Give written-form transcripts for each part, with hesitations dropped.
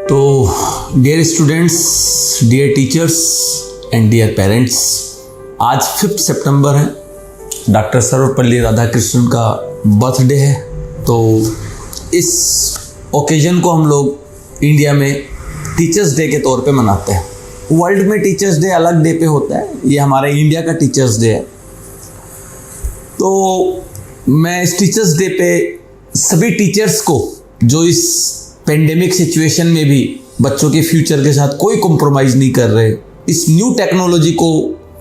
तो dear students, dear teachers and dear parents, आज 5 सितंबर है, डॉक्टर सर्वपल्ली राधाकृष्णन का बर्थडे है। तो इस ओकेजन को हम लोग इंडिया में टीचर्स डे के तौर पे मनाते हैं। वर्ल्ड में टीचर्स डे अलग डे पे होता है, ये हमारे इंडिया का टीचर्स डे है। तो मैं इस टीचर्स डे पे सभी टीचर्स को जो इस पेंडेमिक सिचुएशन में भी बच्चों के फ्यूचर के साथ कोई कॉम्प्रोमाइज़ नहीं कर रहे, इस न्यू टेक्नोलॉजी को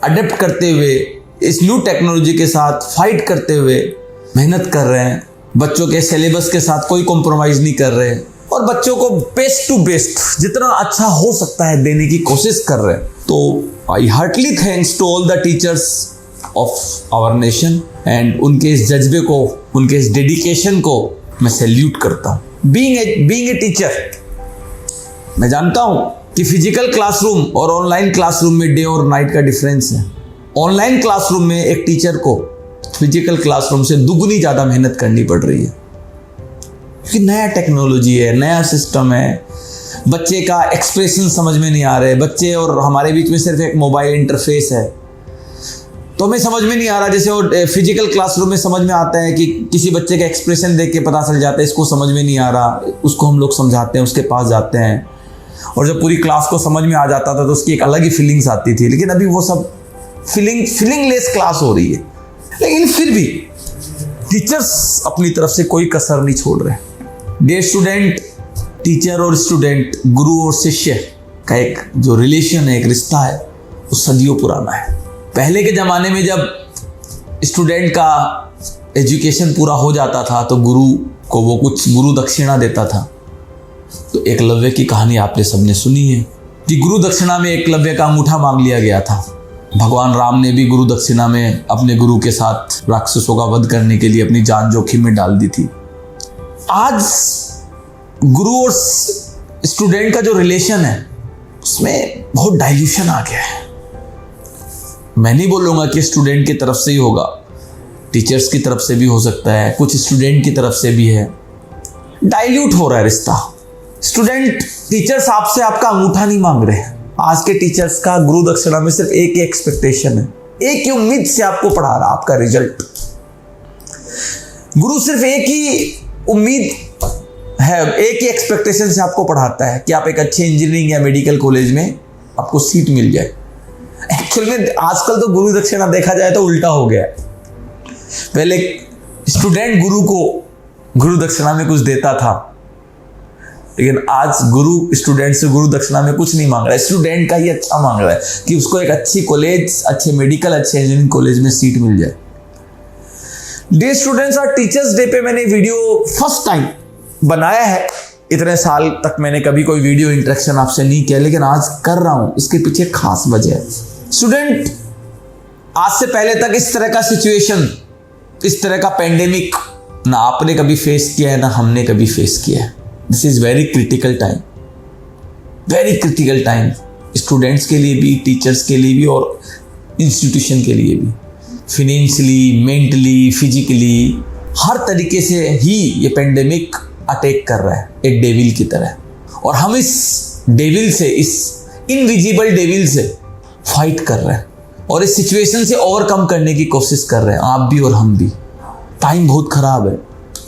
अडेप्ट करते हुए, इस न्यू टेक्नोलॉजी के साथ फाइट करते हुए मेहनत कर रहे हैं, बच्चों के सिलेबस के साथ कोई कॉम्प्रोमाइज़ नहीं कर रहे और बच्चों को बेस्ट टू बेस्ट जितना अच्छा हो सकता है देने की कोशिश कर रहे हैं। तो I heartly thanks to all the teachers of our nation and उनके इस जज्बे को, उनके इस डेडिकेशन को मैं सैल्यूट करता हूँ। बीइंग ए टीचर, मैं जानता हूँ कि फिजिकल क्लासरूम और ऑनलाइन क्लासरूम में डे और नाइट का डिफरेंस है। ऑनलाइन क्लासरूम में एक टीचर को फिजिकल क्लासरूम से दुगनी ज़्यादा मेहनत करनी पड़ रही है, क्योंकि नया टेक्नोलॉजी है, नया सिस्टम है, बच्चे का एक्सप्रेशन समझ में नहीं आ रहे, बच्चे और हमारे बीच में सिर्फ एक मोबाइल इंटरफेस है, तो हमें समझ में नहीं आ रहा। जैसे वो फिजिकल क्लासरूम में समझ में आता है कि किसी बच्चे का एक्सप्रेशन देख के पता चल जाता है इसको समझ में नहीं आ रहा, उसको हम लोग समझाते हैं, उसके पास जाते हैं, और जब पूरी क्लास को समझ में आ जाता था तो उसकी एक अलग ही फीलिंग्स आती थी। लेकिन अभी वो सब फीलिंगलेस क्लास हो रही है। लेकिन फिर भी टीचर्स अपनी तरफ से कोई कसर नहीं छोड़ रहे। डियर स्टूडेंट, टीचर और स्टूडेंट, गुरु और शिष्य का एक जो रिलेशन है, एक रिश्ता है, वो सदियों पुराना है। पहले के ज़माने में जब स्टूडेंट का एजुकेशन पूरा हो जाता था तो गुरु को वो कुछ गुरु दक्षिणा देता था। तो एकलव्य की कहानी आपने सबने सुनी है कि गुरु दक्षिणा में एकलव्य का अंगूठा मांग लिया गया था। भगवान राम ने भी गुरु दक्षिणा में अपने गुरु के साथ राक्षसों का वध करने के लिए अपनी जान जोखिम में डाल दी थी। आज गुरु और स्टूडेंट का जो रिलेशन है उसमें बहुत डाइल्यूशन आ गया है। मैं नहीं बोलूँगा कि स्टूडेंट की तरफ से ही होगा, टीचर्स की तरफ से भी हो सकता है, कुछ स्टूडेंट की तरफ से भी है। डाइल्यूट हो रहा है रिश्ता। स्टूडेंट टीचर्स आपसे आपका अंगूठा नहीं मांग रहे। आज के टीचर्स का गुरु दक्षिणा में सिर्फ एक ही एक्सपेक्टेशन है, एक ही उम्मीद से आपको पढ़ा रहा, आपका रिजल्ट। गुरु सिर्फ एक ही उम्मीद है, एक ही एक्सपेक्टेशन से आपको पढ़ाता है कि आप एक अच्छे इंजीनियरिंग या मेडिकल कॉलेज में आपको सीट मिल जाए। एक्चुअल में आजकल तो गुरु दक्षिणा देखा जाए तो उल्टा हो गया है। पहले स्टूडेंट गुरु को गुरु दक्षिणा में कुछ देता था, लेकिन आज गुरु स्टूडेंट से गुरु दक्षिणा में कुछ नहीं मांग रहा है, स्टूडेंट का ही अच्छा मांग रहा है कि उसको एक अच्छी कॉलेज, अच्छे मेडिकल, अच्छे इंजीनियरिंग कॉलेज में सीट मिल जाए। डियर स्टूडेंट्स, और टीचर्स डे पे मैंने वीडियो फर्स्ट टाइम बनाया है। इतने साल तक मैंने कभी कोई वीडियो इंटरेक्शन आपसे नहीं किया, लेकिन आज कर रहा हूं। इसके पीछे खास वजह है। स्टूडेंट, आज से पहले तक इस तरह का सिचुएशन, इस तरह का पेंडेमिक ना आपने कभी फेस किया है, ना हमने कभी फेस किया है। This is very critical time, very critical time, students के लिए भी, टीचर्स के लिए भी और इंस्टीट्यूशन के लिए भी। फिनेंशियली, मेंटली, फिजिकली, हर तरीके से ही ये पेंडेमिक अटैक कर रहा है एक डेविल की तरह, और हम इस डेविल से, इस इनविजिबल डेविल से फाइट कर रहे हैं और इस सिचुएशन से ओवरकम करने की कोशिश कर रहे हैं, आप भी और हम भी। टाइम बहुत खराब है,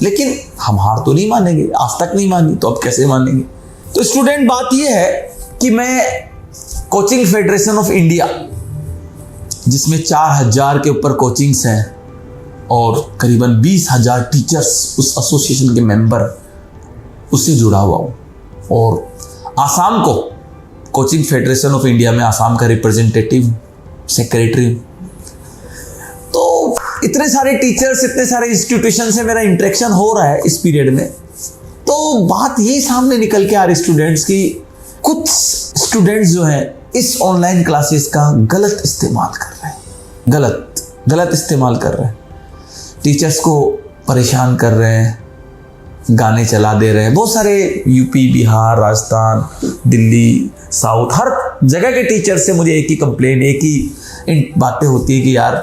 लेकिन हम हार तो नहीं मानेंगे, आज तक नहीं मानी तो अब कैसे मानेंगे। तो स्टूडेंट, बात यह है कि मैं कोचिंग फेडरेशन ऑफ इंडिया, जिसमें 4000 के ऊपर कोचिंग्स हैं और करीबन 20,000 टीचर्स उस एसोसिएशन के मेंबर, उससे जुड़ा हुआ हूँ। और आसाम को कोचिंग फेडरेशन ऑफ इंडिया में आसाम का रिप्रेजेंटेटिव, सेक्रेटरी। तो इतने सारे टीचर्स, इतने सारे इंस्टीट्यूशन से मेरा इंटरेक्शन हो रहा है इस पीरियड में। तो बात ये सामने निकल के आ रही स्टूडेंट्स की, कुछ स्टूडेंट्स जो हैं इस ऑनलाइन क्लासेस का गलत इस्तेमाल कर रहे हैं, गलत इस्तेमाल कर रहे हैं। टीचर्स को परेशान कर रहे हैं, गाने चला दे रहे हैं। बहुत सारे यूपी, बिहार, राजस्थान, दिल्ली, साउथ, हर जगह के टीचर से मुझे एक ही कंप्लेन, एक ही बातें होती है कि यार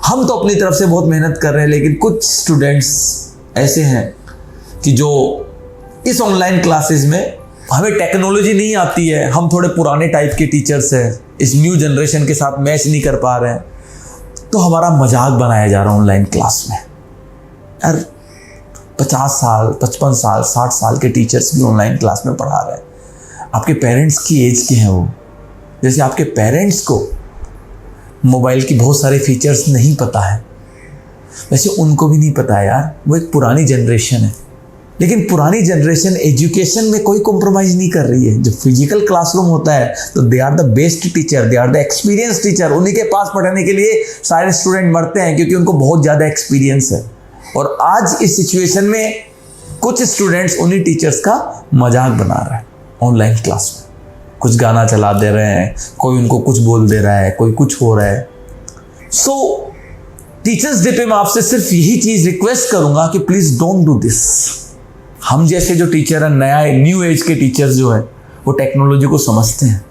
हम तो अपनी तरफ से बहुत मेहनत कर रहे हैं, लेकिन कुछ स्टूडेंट्स ऐसे हैं कि जो इस ऑनलाइन क्लासेस में हमें टेक्नोलॉजी नहीं आती है, हम थोड़े पुराने टाइप के टीचर्स हैं, इस न्यू जनरेशन के साथ मैच नहीं कर पा रहे हैं, तो हमारा मजाक बनाया जा रहा है ऑनलाइन क्लास में। यार 50 साल 55 साल 60 साल के टीचर्स भी ऑनलाइन क्लास में पढ़ा रहे हैं। आपके पेरेंट्स की एज के हैं वो। जैसे आपके पेरेंट्स को मोबाइल की बहुत सारे फीचर्स नहीं पता है, वैसे उनको भी नहीं पता है यार, वो एक पुरानी जनरेशन है। लेकिन पुरानी जनरेशन एजुकेशन में कोई कॉम्प्रोमाइज़ नहीं कर रही है। जब फिजिकल क्लासरूम होता है तो they are the best teacher, they are the experience teacher. उन्हीं के पास पढ़ने के लिए सारे स्टूडेंट मरते हैं क्योंकि उनको बहुत ज़्यादा एक्सपीरियंस है। और आज इस सिचुएशन में कुछ स्टूडेंट्स उन्हीं टीचर्स का मजाक बना रहे हैं ऑनलाइन क्लास में। कुछ गाना चला दे रहे हैं, कोई उनको कुछ बोल दे रहा है, कोई कुछ हो रहा है। सो टीचर्स डे पे मैं आपसे सिर्फ यही चीज़ रिक्वेस्ट करूंगा कि प्लीज़ डोंट डू दिस। हम जैसे जो टीचर हैं, नया न्यू एज के टीचर्स जो है, वो टेक्नोलॉजी को समझते हैं।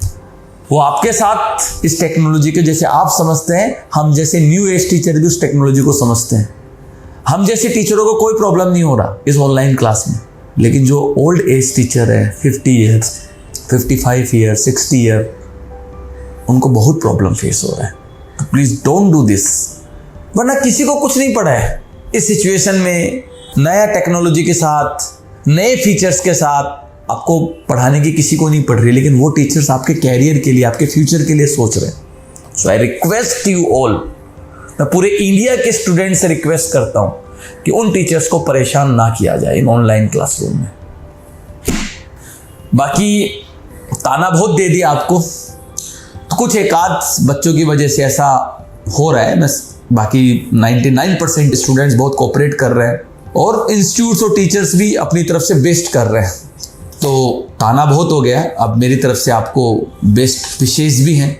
वो आपके साथ इस टेक्नोलॉजी के जैसे आप समझते हैं, हम जैसे न्यू एज टीचर भी उस टेक्नोलॉजी को समझते हैं। हम जैसे टीचरों को कोई प्रॉब्लम नहीं हो रहा इस ऑनलाइन क्लास में, लेकिन जो ओल्ड एज टीचर है 50 ईयर्स 55 ईयर 60 ईयर, उनको बहुत प्रॉब्लम फेस हो रहा है। तो प्लीज़ डोंट डू दिस, वरना किसी को कुछ नहीं पड़ा है इस सिचुएशन में। नया टेक्नोलॉजी के साथ, नए फीचर्स के साथ आपको पढ़ाने की किसी को नहीं पड़ रही, लेकिन वो टीचर्स आपके कैरियर के लिए, आपके फ्यूचर के लिए सोच रहे हैं। सो आई रिक्वेस्ट यू ऑल, मैं पूरे इंडिया के स्टूडेंट से रिक्वेस्ट करता हूं कि उन टीचर्स को परेशान ना किया जाए इन ऑनलाइन क्लासरूम में। बाकी ताना बहुत दे दिया आपको, तो कुछ एक आध बच्चों की वजह से ऐसा हो रहा है। मैं बाकी 99% स्टूडेंट्स बहुत कोऑपरेट कर रहे हैं और इंस्टीट्यूट्स और टीचर्स भी अपनी तरफ से बेस्ट कर रहे हैं। तो ताना बहुत हो गया, अब मेरी तरफ से आपको बेस्ट विशेष भी हैं।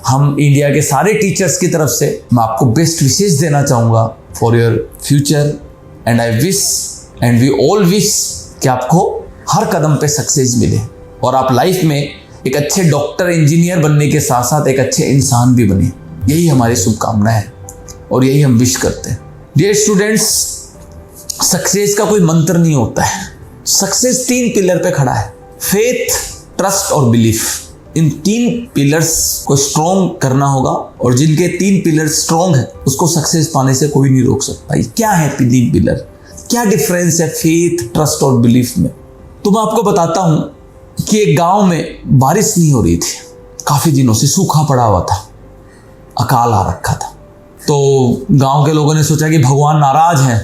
हम इंडिया के सारे टीचर्स की तरफ से मैं आपको बेस्ट विशेष देना चाहूँगा for your future. And I wish and we all wish कि आपको हर कदम पे सक्सेस मिले और आप लाइफ में एक अच्छे डॉक्टर इंजीनियर बनने के साथ साथ एक अच्छे इंसान भी बने। यही हमारी शुभकामनाएं है और यही हम विश करते हैं। डियर स्टूडेंट्स, सक्सेस का कोई मंत्र नहीं होता है। सक्सेस 3 पिलर पे खड़ा है, फेथ, ट्रस्ट और बिलीफ। इन 3 पिलर्स को स्ट्रॉन्ग करना होगा और जिनके 3 पिलर स्ट्रॉन्ग है उसको सक्सेस पाने से कोई नहीं रोक सकता। ये क्या है 3 पिलर, क्या डिफरेंस है फेथ, ट्रस्ट और बिलीफ में? तो मैं आपको बताता हूं कि एक गांव में बारिश नहीं हो रही थी, काफी दिनों से सूखा पड़ा हुआ था, अकाल आ रखा था। तो गांव के लोगों ने सोचा कि भगवान नाराज हैं,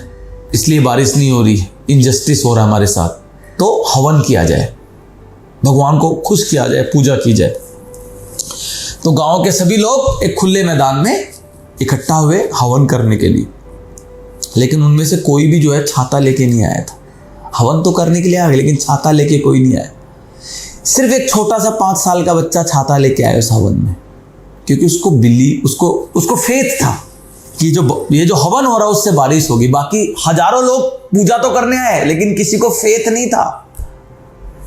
इसलिए बारिश नहीं हो रही, इनजस्टिस हो रहा है हमारे साथ, तो हवन किया जाए, भगवान को खुश किया जाए, पूजा की जाए। तो गांव के सभी लोग एक खुले मैदान में इकट्ठा हुए हवन करने के लिए, लेकिन उनमें से कोई भी जो है छाता लेके नहीं आया था। हवन तो करने के लिए आ गए, लेकिन छाता लेके कोई नहीं आया। सिर्फ एक छोटा सा 5 साल का बच्चा छाता लेके आया उस हवन में, क्योंकि उसको फेथ था कि ये जो हवन हो रहा है उससे बारिश होगी। बाकी हजारों लोग पूजा तो करने आए, लेकिन किसी को फेथ नहीं था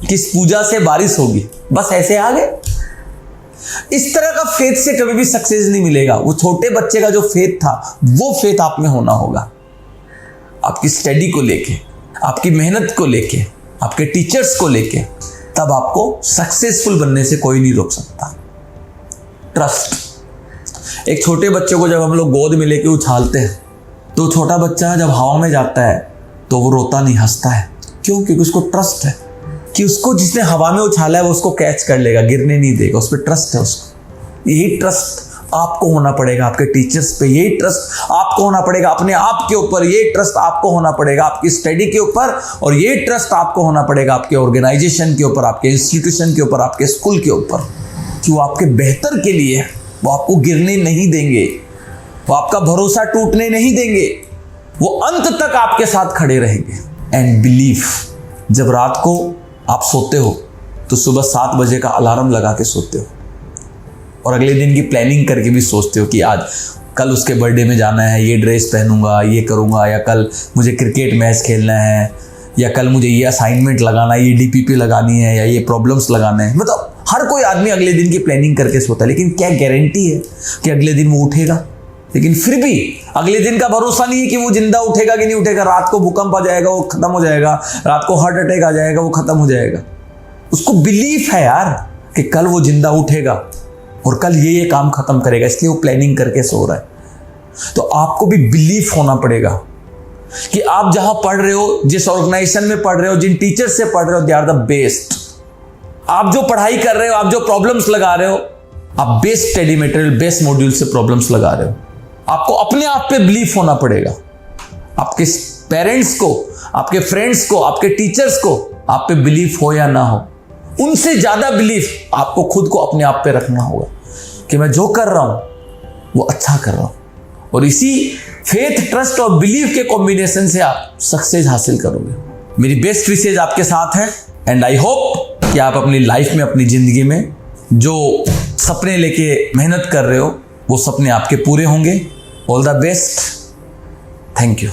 कि इस पूजा से बारिश होगी, बस ऐसे आ गए। इस तरह का फेथ से कभी भी सक्सेस नहीं मिलेगा। वो छोटे बच्चे का जो फेथ था, वो फेथ आप में होना होगा, आपकी स्टडी को लेके, आपकी मेहनत को लेके, आपके टीचर्स को लेके। तब आपको सक्सेसफुल बनने से कोई नहीं रोक सकता। ट्रस्ट, एक छोटे बच्चे को जब हम लोग गोद में लेके उछालते हैं, तो छोटा बच्चा जब हवा में जाता है तो वो रोता नहीं, हंसता है। क्यों? क्योंकि उसको ट्रस्ट है कि उसको जिसने हवा में उछाला है वो उसको कैच कर लेगा, गिरने नहीं देगा। उस पर ट्रस्ट है उसको। यही ट्रस्ट आपको होना पड़ेगा आपके टीचर्स पे, यही ट्रस्ट आपको होना पड़ेगा अपने आप के ऊपर, यही ट्रस्ट आपको होना पड़ेगा आपकी स्टडी के ऊपर, और यही ट्रस्ट आपको होना पड़ेगा आपके ऑर्गेनाइजेशन के ऊपर, आपके इंस्टीट्यूशन के ऊपर, आपके स्कूल के ऊपर, कि वो आपके बेहतर के लिए, वो आपको गिरने नहीं देंगे, वो आपका भरोसा टूटने नहीं देंगे, वो अंत तक आपके साथ खड़े रहेंगे। एंड बिलीफ, जब रात को आप सोते हो तो सुबह 7 बजे का अलार्म लगा के सोते हो और अगले दिन की प्लानिंग करके भी सोचते हो कि आज कल उसके बर्थडे में जाना है, ये ड्रेस पहनूंगा, ये करूंगा, या कल मुझे क्रिकेट मैच खेलना है, या कल मुझे ये असाइनमेंट लगाना है, ये डीपीपी लगानी है, या ये प्रॉब्लम्स लगाने हैं। मतलब हर कोई आदमी अगले दिन की प्लानिंग करके सोता है, लेकिन क्या गारंटी है कि अगले दिन वो उठेगा? लेकिन फिर भी अगले दिन का भरोसा नहीं है कि वो जिंदा उठेगा कि नहीं उठेगा। रात को भूकंप आ जाएगा, वो खत्म हो जाएगा, रात को हार्ट अटैक आ जाएगा, वो खत्म हो जाएगा। उसको बिलीफ है यार कि कल वो जिंदा उठेगा और कल ये काम खत्म करेगा, इसलिए वो प्लानिंग करके सो रहा है। तो आपको भी बिलीफ होना पड़ेगा कि आप जहां पढ़ रहे हो, जिस ऑर्गेनाइजेशन में पढ़ रहे हो, जिन टीचर से पढ़ रहे हो, दे आर द बेस्ट। आप जो पढ़ाई कर रहे हो, आप जो प्रॉब्लम्स लगा रहे हो, आप best study material, best module से प्रॉब्लम्स लगा रहे हो। आपको अपने आप पे बिलीफ होना पड़ेगा। आपके पेरेंट्स को, आपके फ्रेंड्स को, आपके टीचर्स को आप पे बिलीफ हो या ना हो, उनसे ज्यादा बिलीफ आपको खुद को अपने आप पे रखना होगा कि मैं जो कर रहा हूं वो अच्छा कर रहा हूं। और इसी फेथ, ट्रस्ट और बिलीफ के कॉम्बिनेशन से आप सक्सेस हासिल करोगे। मेरी बेस्ट विशेज आपके साथ है एंड आई होप कि आप अपनी लाइफ में, अपनी जिंदगी में जो सपने लेके मेहनत कर रहे हो वो सपने आपके पूरे होंगे। All the best. Thank you.